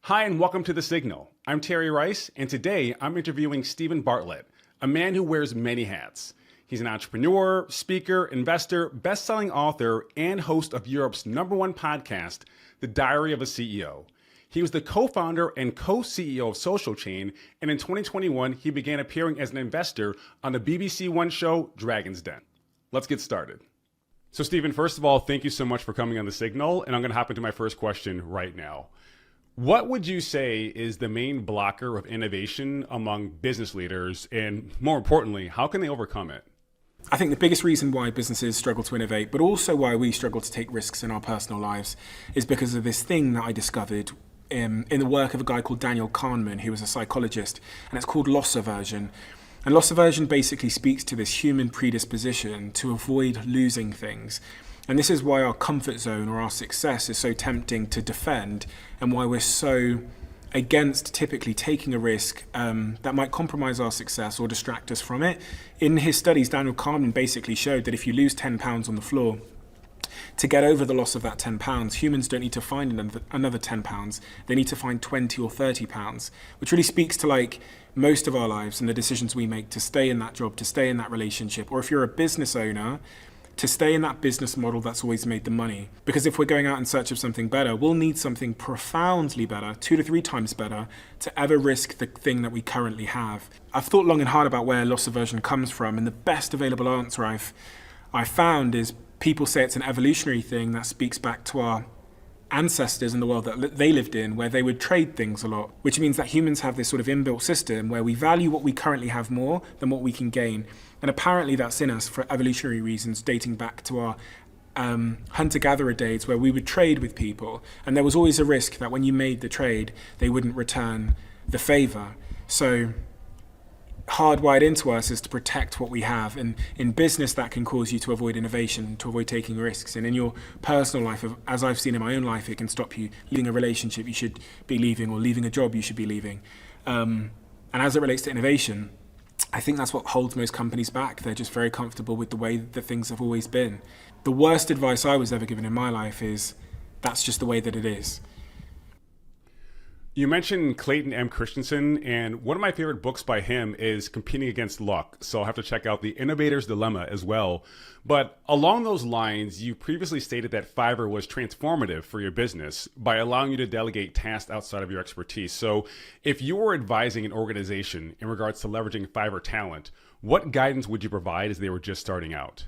Hi, and welcome to The Signal. I'm Terry Rice, and today I'm interviewing Steven Bartlett, a man who wears many hats. He's an entrepreneur, speaker, investor, best-selling author, and host of Europe's #1 podcast, The Diary of a CEO. He was the co-founder and co-CEO of Social Chain, and in 2021, he began appearing as an investor on the BBC One show, Dragon's Den. Let's get started. So Steven, first of all, thank you so much for coming on The Signal, and I'm going to hop into my first question right now. What would you say is the main blocker of innovation among business leaders, and more importantly, how can they overcome it? I think the biggest reason why businesses struggle to innovate, but also why we struggle to take risks in our personal lives, is because of this thing that I discovered in the work of a guy called Daniel Kahneman, who was a psychologist, and it's called loss aversion. And loss aversion basically speaks to this human predisposition to avoid losing things. And this is why our comfort zone or our success is so tempting to defend, and why we're so against typically taking a risk that might compromise our success or distract us from it. In his studies, Daniel Kahneman basically showed that if you lose 10 pounds on the floor, to get over the loss of that 10 pounds, humans don't need to find another 10 pounds. They need to find 20 or 30 pounds, which really speaks to like most of our lives and the decisions we make to stay in that job, to stay in that relationship, or if you're a business owner, to stay in that business model that's always made the money. Because if we're going out in search of something better, we'll need something profoundly better, 2 to 3 times better, to ever risk the thing that we currently have. I've thought long and hard about where loss aversion comes from, and the best available answer I've found is people say it's an evolutionary thing that speaks back to our ancestors in the world that they lived in, where they would trade things a lot, which means that humans have this sort of inbuilt system where we value what we currently have more than what we can gain. And apparently that's in us for evolutionary reasons, dating back to our hunter-gatherer days where we would trade with people. And there was always a risk that when you made the trade, they wouldn't return the favor. So hardwired into us is to protect what we have. And in business, that can cause you to avoid innovation, to avoid taking risks. And in your personal life, as I've seen in my own life, it can stop you leaving a relationship you should be leaving, or leaving a job you should be leaving. And as it relates to innovation, I think that's what holds most companies back. They're just very comfortable with the way that things have always been. The worst advice I was ever given in my life is, that's just the way that it is. You mentioned Clayton M. Christensen, and one of my favorite books by him is Competing Against Luck, so I'll have to check out The Innovator's Dilemma as well. But along those lines, you previously stated that Fiverr was transformative for your business by allowing you to delegate tasks outside of your expertise. So if you were advising an organization in regards to leveraging Fiverr talent, what guidance would you provide as they were just starting out?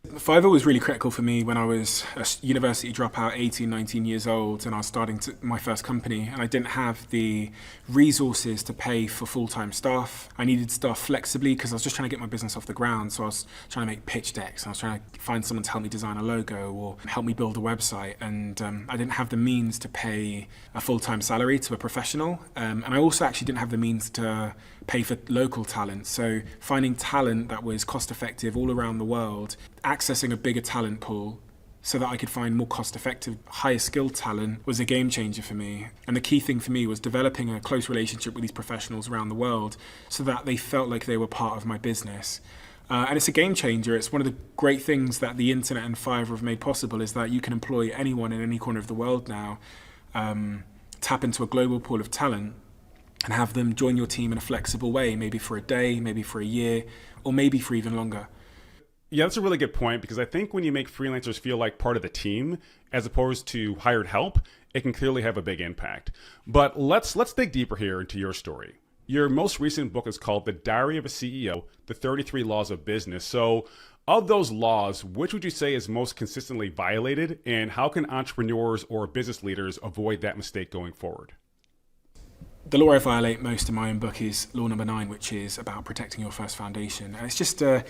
Fiverr was really critical for me when I was a university dropout, 18, 19 years old, and I was starting my first company, and I didn't have the resources to pay for full-time staff. I needed staff flexibly because I was just trying to get my business off the ground. So I was trying to make pitch decks, and I was trying to find someone to help me design a logo or help me build a website. And I didn't have the means to pay a full-time salary to a professional. And I also actually didn't have the means to pay for local talent. So finding talent that was cost effective all around the world, accessing a bigger talent pool so that I could find more cost effective, higher skilled talent was a game changer for me. And the key thing for me was developing a close relationship with these professionals around the world so that they felt like they were part of my business. And it's a game changer. It's one of the great things that the internet and Fiverr have made possible, is that you can employ anyone in any corner of the world now, tap into a global pool of talent, and have them join your team in a flexible way, maybe for a day, maybe for a year, or maybe for even longer. Yeah, that's a really good point, because I think when you make freelancers feel like part of the team as opposed to hired help, it can clearly have a big impact. But let's dig deeper here into your story. Your most recent book is called The Diary of a CEO, The 33 Laws of Business. So of those laws, which would you say is most consistently violated, and how can entrepreneurs or business leaders avoid that mistake going forward? The law I violate most in my own book is law number 9, which is about protecting your first foundation. And it's just the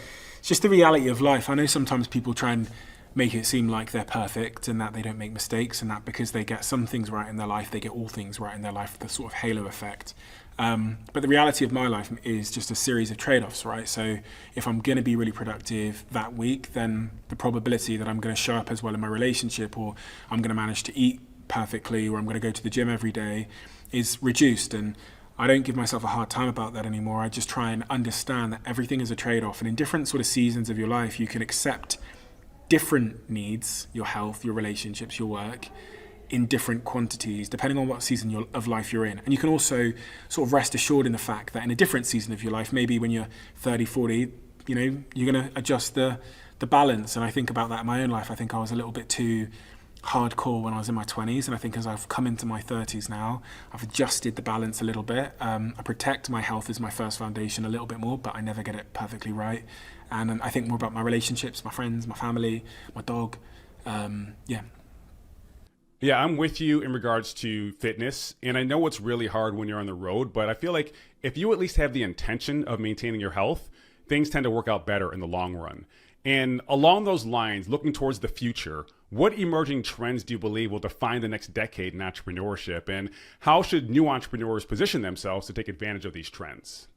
reality of life. I know sometimes people try and make it seem like they're perfect and that they don't make mistakes, and that because they get some things right in their life, they get all things right in their life, the sort of halo effect. But the reality of my life is just a series of trade-offs, right? So if I'm going to be really productive that week, then the probability that I'm going to show up as well in my relationship, or I'm going to manage to eat perfectly, or I'm going to go to the gym every day, is reduced. And I don't give myself a hard time about that anymore. I just try and understand that everything is a trade-off, and in different sort of seasons of your life, you can accept different needs, your health, your relationships, your work, in different quantities depending on what season of life you're in. And you can also sort of rest assured in the fact that in a different season of your life, maybe when you're 30, 40, you know, you're going to adjust the balance. And I think about that in my own life. I think I was a little bit too hardcore when I was in my 20s, and I think as I've come into my 30s now, I've adjusted the balance a little bit. I protect my health as my first foundation a little bit more, but I never get it perfectly right. And I think more about my relationships, my friends, my family, my dog. Yeah, I'm with you in regards to fitness, and I know it's really hard when you're on the road, but I feel like if you at least have the intention of maintaining your health, things tend to work out better in the long run. And along those lines, looking towards the future, what emerging trends do you believe will define the next decade in entrepreneurship, and how should new entrepreneurs position themselves to take advantage of these trends?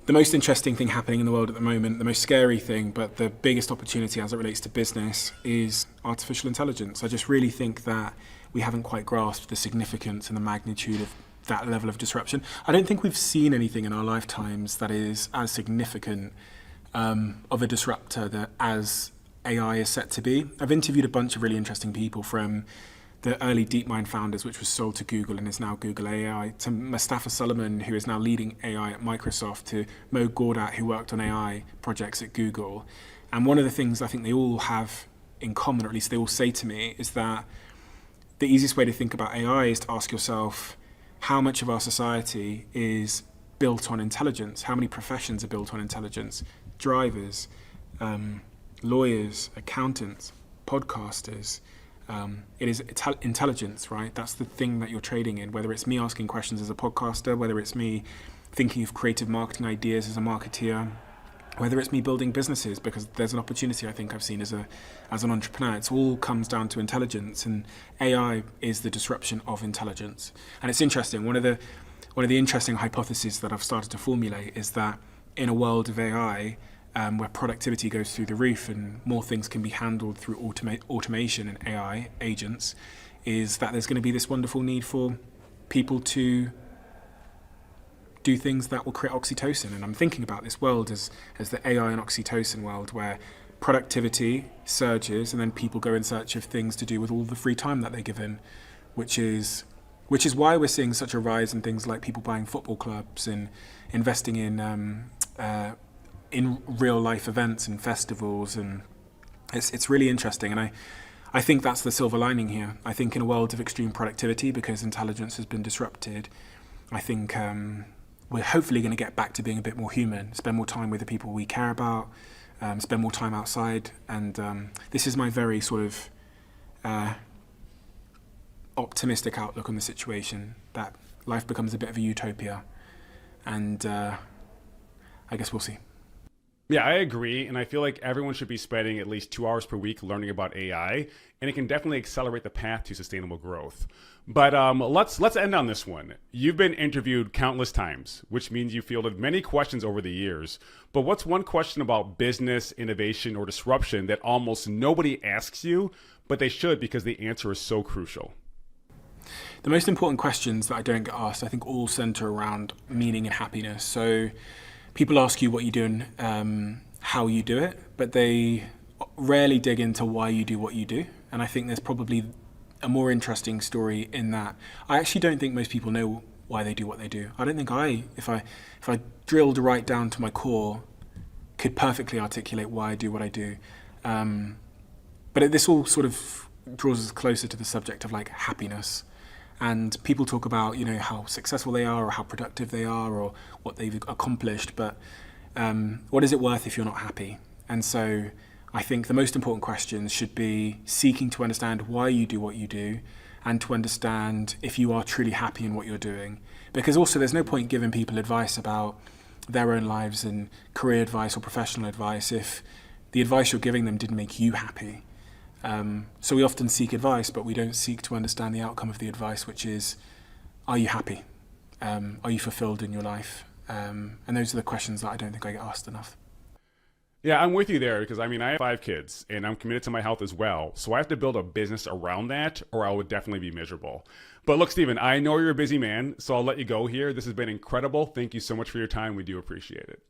The most interesting thing happening in the world at the moment, the most scary thing, but the biggest opportunity as it relates to business is artificial intelligence. I just really think that we haven't quite grasped the significance and the magnitude of that level of disruption. I don't think we've seen anything in our lifetimes that is as significant of a disruptor as AI is set to be. I've interviewed a bunch of really interesting people, from the early DeepMind founders, which was sold to Google and is now Google AI, to Mustafa Suleyman, who is now leading AI at Microsoft, to Mo Gawdat, who worked on AI projects at Google. And one of the things I think they all have in common, or at least they all say to me, is that the easiest way to think about AI is to ask yourself how much of our society is built on intelligence, how many professions are built on intelligence. Drivers, lawyers, accountants, podcasters. It is intelligence, right? That's the thing that you're trading in, whether it's me asking questions as a podcaster, whether it's me thinking of creative marketing ideas as a marketeer, whether it's me building businesses, because there's an opportunity I think I've seen as an entrepreneur. It all comes down to intelligence, and AI is the disruption of intelligence. And it's interesting. One of the interesting hypotheses that I've started to formulate is that in a world of AI, where productivity goes through the roof and more things can be handled through automation and AI agents, is that there's going to be this wonderful need for people to do things that will create oxytocin. And I'm thinking about this world as the AI and oxytocin world, where productivity surges and then people go in search of things to do with all the free time that they're given, which is why we're seeing such a rise in things like people buying football clubs and investing in real life events and festivals. And it's really interesting. And I think that's the silver lining here. I think in a world of extreme productivity, because intelligence has been disrupted, I think we're hopefully going to get back to being a bit more human, spend more time with the people we care about, spend more time outside. And this is my very sort of optimistic outlook on the situation, that life becomes a bit of a utopia. And I guess we'll see. Yeah, I agree. And I feel like everyone should be spending at least 2 hours per week learning about AI, and it can definitely accelerate the path to sustainable growth. But let's end on this one. You've been interviewed countless times, which means you fielded many questions over the years. But what's one question about business, innovation, or disruption that almost nobody asks you, but they should, because the answer is so crucial? The most important questions that I don't get asked, I think, all center around meaning and happiness. So people ask you what you do and how you do it, but they rarely dig into why you do what you do. And I think there's probably a more interesting story in that. I actually don't think most people know why they do what they do. I don't think if I drilled right down to my core, could perfectly articulate why I do what I do. But this all sort of draws us closer to the subject of like happiness. And people talk about, you know, how successful they are or how productive they are or what they've accomplished. But what is it worth if you're not happy? And so I think the most important questions should be seeking to understand why you do what you do, and to understand if you are truly happy in what you're doing. Because also there's no point giving people advice about their own lives and career advice or professional advice if the advice you're giving them didn't make you happy. So we often seek advice, but we don't seek to understand the outcome of the advice, which is, are you happy? Are you fulfilled in your life? And those are the questions that I don't think I get asked enough. Yeah, I'm with you there, because I have 5 kids and I'm committed to my health as well. So I have to build a business around that, or I would definitely be miserable. But look, Steven, I know you're a busy man, so I'll let you go here. This has been incredible. Thank you so much for your time. We do appreciate it.